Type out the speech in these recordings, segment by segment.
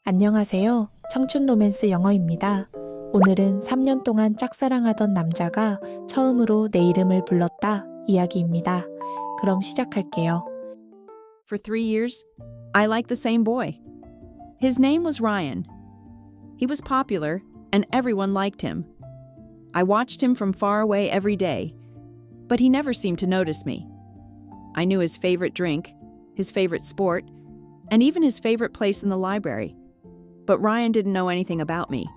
안녕하세요. 청춘 로맨스 영어입니다. 오늘은 3년 동안 짝사랑하던 남자가 처음으로 내 이름을 불렀다 이야기입니다. 그럼 시작할게요. For 3 years, I liked the same boy. His name was Ryan. He was popular, and everyone liked him. I watched him from far away every day, but he never seemed to notice me. I knew his favorite drink, his favorite sport, and even his favorite place in the library. But Ryan didn't know anything about me.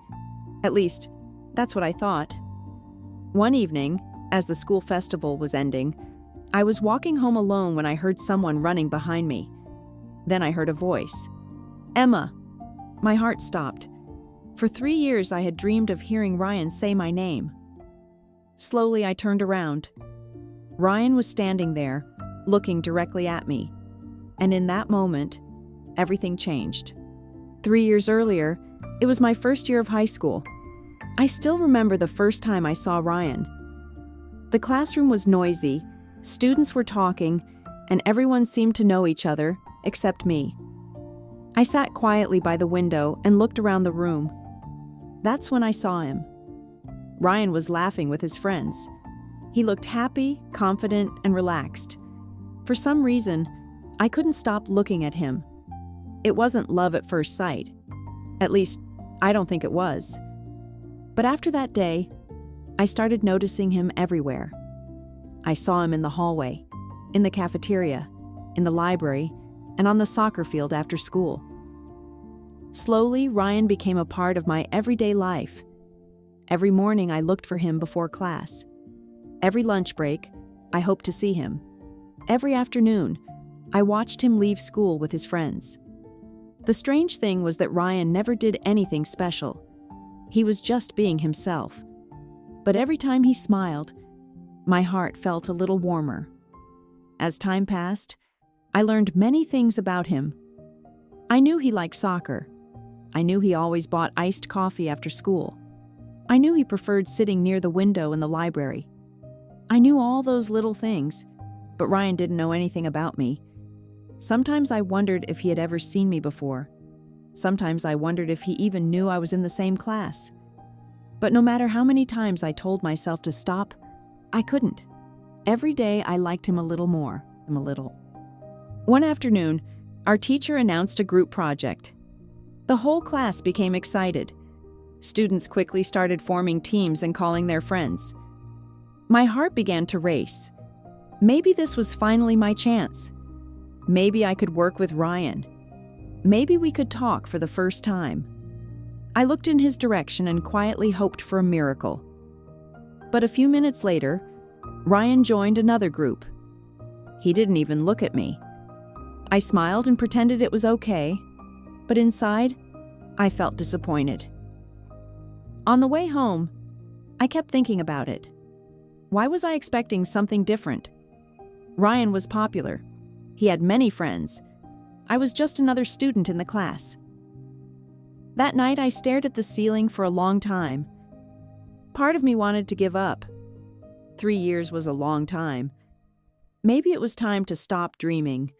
At least, that's what I thought. One evening, as the school festival was ending, I was walking home alone when I heard someone running behind me. Then I heard a voice. Emma! My heart stopped. For 3 years I had dreamed of hearing Ryan say my name. Slowly I turned around. Ryan was standing there, looking directly at me. And in that moment, everything changed. 3 years earlier, it was my first year of high school. I still remember the first time I saw Ryan. The classroom was noisy, students were talking, and everyone seemed to know each other, except me. I sat quietly by the window and looked around the room. That's when I saw him. Ryan was laughing with his friends. He looked happy, confident, and relaxed. For some reason, I couldn't stop looking at him. It wasn't love at first sight. At least, I don't think it was. But after that day, I started noticing him everywhere. I saw him in the hallway, in the cafeteria, in the library, and on the soccer field after school. Slowly, Ryan became a part of my everyday life. Every morning, I looked for him before class. Every lunch break, I hoped to see him. Every afternoon, I watched him leave school with his friends. The strange thing was that Ryan never did anything special. He was just being himself. But every time he smiled, my heart felt a little warmer. As time passed, I learned many things about him. I knew he liked soccer. I knew he always bought iced coffee after school. I knew he preferred sitting near the window in the library. I knew all those little things, but Ryan didn't know anything about me. Sometimes I wondered if he had ever seen me before. Sometimes I wondered if he even knew I was in the same class. But no matter how many times I told myself to stop, I couldn't. Every day I liked him a little more, One afternoon, our teacher announced a group project. The whole class became excited. Students quickly started forming teams and calling their friends. My heart began to race. Maybe this was finally my chance. Maybe I could work with Ryan. Maybe we could talk for the first time. I looked in his direction and quietly hoped for a miracle. But a few minutes later, Ryan joined another group. He didn't even look at me. I smiled and pretended it was okay, but inside, I felt disappointed. On the way home, I kept thinking about it. Why was I expecting something different? Ryan was popular. He had many friends. I was just another student in the class. That night, I stared at the ceiling for a long time. Part of me wanted to give up. 3 years was a long time. Maybe it was time to stop dreaming.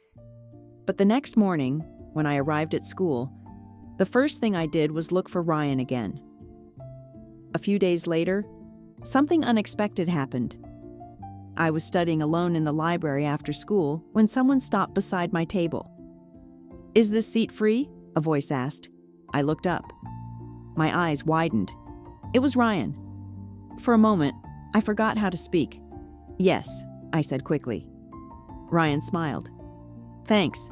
But the next morning, when I arrived at school, the first thing I did was look for Ryan again. A few days later, something unexpected happened. I was studying alone in the library after school when someone stopped beside my table. "Is this seat free?" a voice asked. I looked up. My eyes widened. It was Ryan. For a moment, I forgot how to speak. "Yes," I said quickly. Ryan smiled. "Thanks."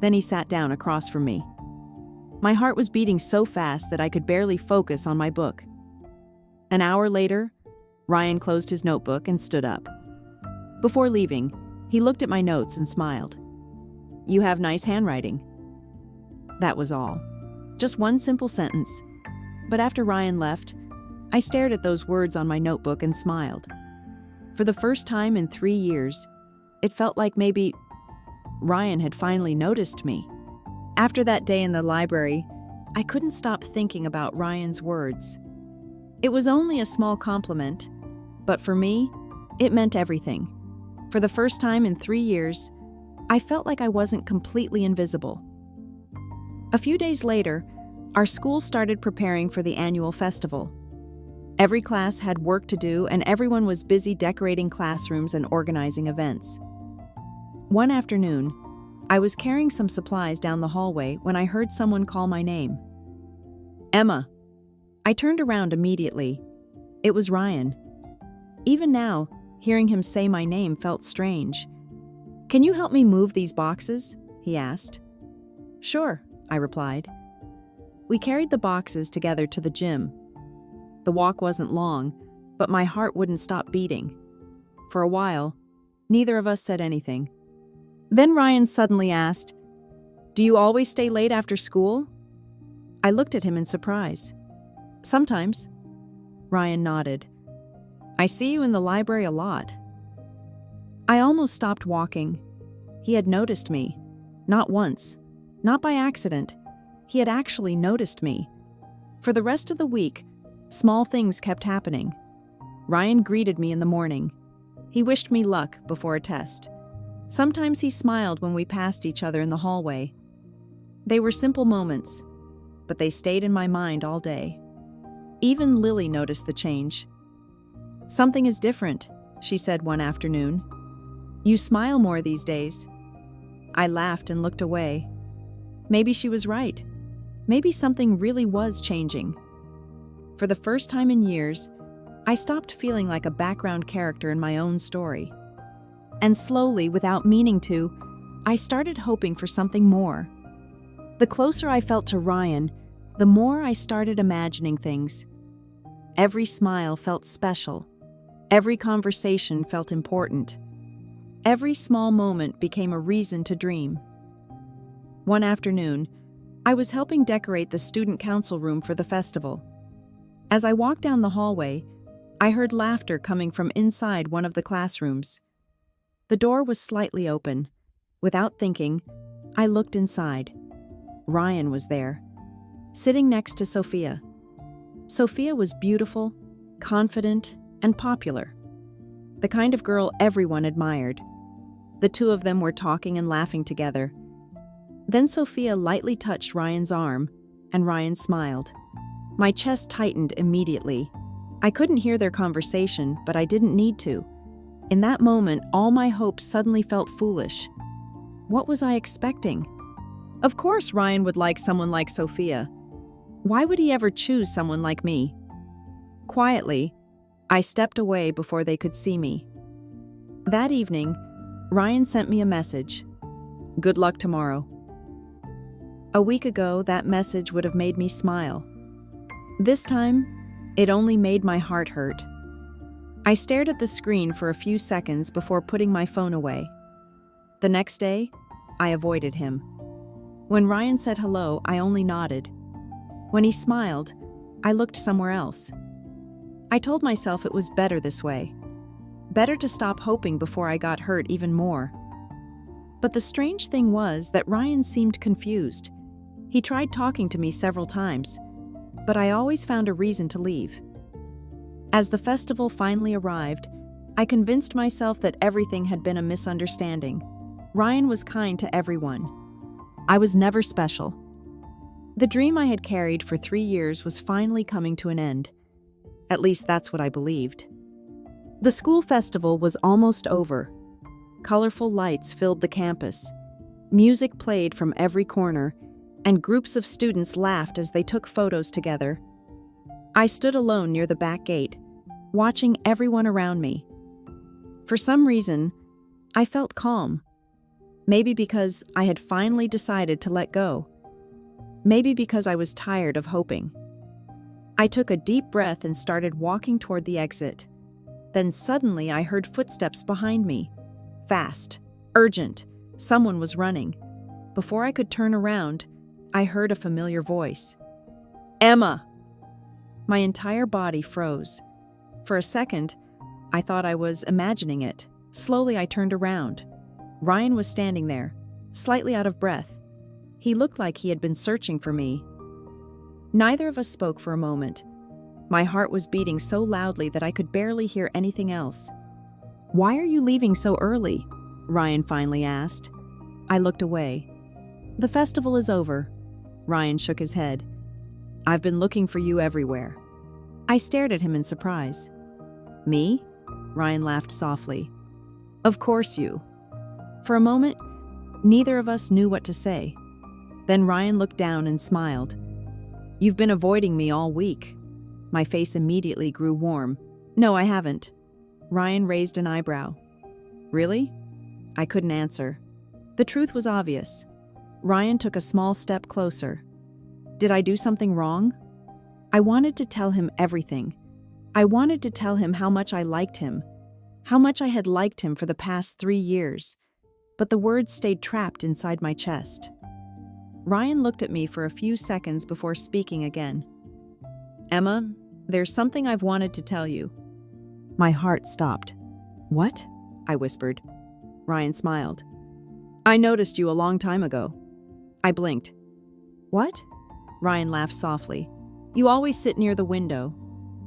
Then he sat down across from me. My heart was beating so fast that I could barely focus on my book. An hour later, Ryan closed his notebook and stood up. Before leaving, he looked at my notes and smiled. "You have nice handwriting." That was all. Just one simple sentence. But after Ryan left, I stared at those words on my notebook and smiled. For the first time in 3 years, it felt like maybe Ryan had finally noticed me. After that day in the library, I couldn't stop thinking about Ryan's words. It was only a small compliment, but for me, it meant everything. For the first time in 3 years, I felt like I wasn't completely invisible. A few days later, our school started preparing for the annual festival. Every class had work to do, and everyone was busy decorating classrooms and organizing events. One afternoon, I was carrying some supplies down the hallway when I heard someone call my name. Emma. I turned around immediately. It was Ryan. Even now, hearing him say my name felt strange. "Can you help me move these boxes?" he asked. "Sure," I replied. We carried the boxes together to the gym. The walk wasn't long, but my heart wouldn't stop beating. For a while, neither of us said anything. Then Ryan suddenly asked, "Do you always stay late after school?" I looked at him in surprise. "Sometimes." Ryan nodded. "I see you in the library a lot." I almost stopped walking. He had noticed me. Not once. Not by accident. He had actually noticed me. For the rest of the week, small things kept happening. Ryan greeted me in the morning. He wished me luck before a test. Sometimes he smiled when we passed each other in the hallway. They were simple moments, but they stayed in my mind all day. Even Lily noticed the change. "Something is different," she said one afternoon. "You smile more these days." I laughed and looked away. Maybe she was right. Maybe something really was changing. For the first time in years, I stopped feeling like a background character in my own story. And slowly, without meaning to, I started hoping for something more. The closer I felt to Ryan, the more I started imagining things. Every smile felt special. Every conversation felt important. Every small moment became a reason to dream. One afternoon, I was helping decorate the student council room for the festival. As I walked down the hallway, I heard laughter coming from inside one of the classrooms. The door was slightly open. Without thinking, I looked inside. Ryan was there, sitting next to Sophia. Sophia was beautiful, confident, and popular. The kind of girl everyone admired. The two of them were talking and laughing together. Then Sophia lightly touched Ryan's arm, and Ryan smiled. My chest tightened immediately. I couldn't hear their conversation, but I didn't need to. In that moment, all my hopes suddenly felt foolish. What was I expecting? Of course Ryan would like someone like Sophia. Why would he ever choose someone like me? Quietly, I stepped away before they could see me. That evening, Ryan sent me a message. "Good luck tomorrow." A week ago, that message would have made me smile. This time, it only made my heart hurt. I stared at the screen for a few seconds before putting my phone away. The next day, I avoided him. When Ryan said hello, I only nodded. When he smiled, I looked somewhere else. I told myself it was better this way. Better to stop hoping before I got hurt even more. But the strange thing was that Ryan seemed confused. He tried talking to me several times, but I always found a reason to leave. As the festival finally arrived, I convinced myself that everything had been a misunderstanding. Ryan was kind to everyone. I was never special. The dream I had carried for 3 years was finally coming to an end. At least that's what I believed. The school festival was almost over. Colorful lights filled the campus. Music played from every corner, and groups of students laughed as they took photos together. I stood alone near the back gate, watching everyone around me. For some reason, I felt calm. Maybe because I had finally decided to let go. Maybe because I was tired of hoping. I took a deep breath and started walking toward the exit. Then suddenly I heard footsteps behind me. Fast, urgent, someone was running. Before I could turn around, I heard a familiar voice. "Emma!" My entire body froze. For a second, I thought I was imagining it. Slowly I turned around. Ryan was standing there, slightly out of breath. He looked like he had been searching for me. Neither of us spoke for a moment. My heart was beating so loudly that I could barely hear anything else. "Why are you leaving so early?" Ryan finally asked. I looked away. "The festival is over. Ryan shook his head. I've been looking for you everywhere. I stared at him in surprise. Me? Ryan laughed softly. Of course you. For a moment, neither of us knew what to say. Then Ryan looked down and smiled. You've been avoiding me all week. My face immediately grew warm. No, I haven't. Ryan raised an eyebrow. Really? I couldn't answer. The truth was obvious. Ryan took a small step closer. Did I do something wrong? I wanted to tell him everything. I wanted to tell him how much I liked him, how much I had liked him for the past 3 years, but the words stayed trapped inside my chest. Ryan looked at me for a few seconds before speaking again. Emma, there's something I've wanted to tell you. My heart stopped. What? I whispered. Ryan smiled. I noticed you a long time ago. I blinked. What? Ryan laughed softly. You always sit near the window.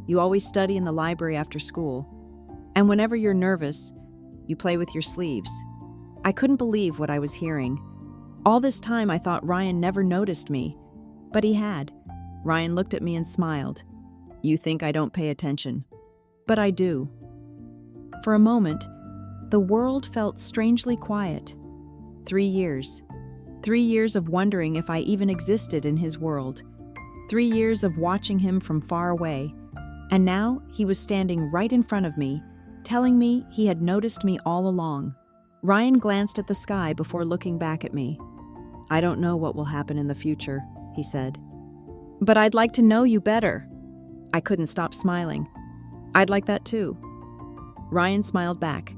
You always study in the library after school. And whenever you're nervous, you play with your sleeves. I couldn't believe what I was hearing. All this time I thought Ryan never noticed me, but he had. Ryan looked at me and smiled. You think I don't pay attention, but I do. For a moment, the world felt strangely quiet. 3 years. 3 years of wondering if I even existed in his world. 3 years of watching him from far away. And now he was standing right in front of me, telling me he had noticed me all along. Ryan glanced at the sky before looking back at me. I don't know what will happen in the future, he said. But I'd like to know you better. I couldn't stop smiling. I'd like that too. Ryan smiled back.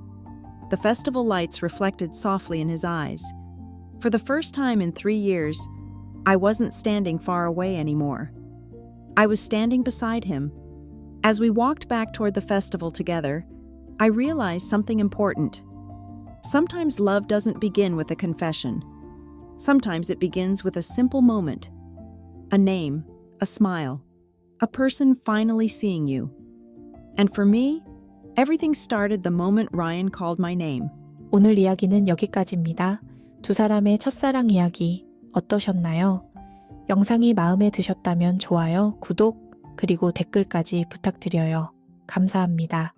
The festival lights reflected softly in his eyes. For the first time in 3 years, I wasn't standing far away anymore. I was standing beside him. As we walked back toward the festival together, I realized something important. Sometimes love doesn't begin with a confession. Sometimes it begins with a simple moment. A name, a smile, a person finally seeing you. And for me, everything started the moment Ryan called my name. 오늘 이야기는 여기까지입니다. 두 사람의 첫사랑 이야기 어떠셨나요? 영상이 마음에 드셨다면 좋아요, 구독, 그리고 댓글까지 부탁드려요. 감사합니다.